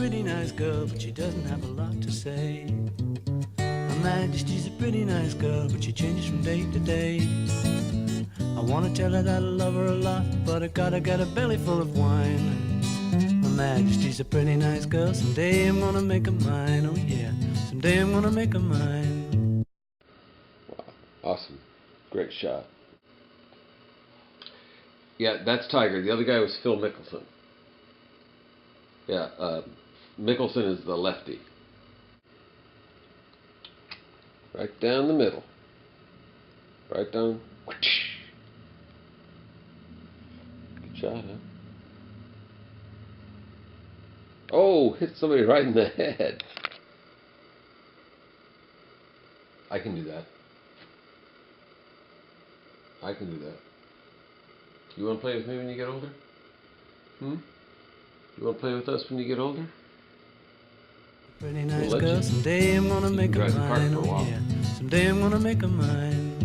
pretty nice girl, but she doesn't have a lot to say. Her Majesty's a pretty nice girl, but she changes from day to day. I wanna tell her that I love her a lot, but I gotta get a belly full of wine. Her Majesty's a pretty nice girl, someday I'm gonna make her mine, oh yeah, someday I'm gonna make her mine. Wow, awesome. Great shot. Yeah, that's Tiger. The other guy was Phil Mickelson. Yeah, Mickelson is the lefty. Right down the middle. Right down. Good shot, huh? Oh, hit somebody right in the head. I can do that. I can do that. You want to play with me when you get older? You want to play with us when you get older? Pretty nice girl, someday I'm gonna make her mine, oh yeah, someday I'm gonna make her mine.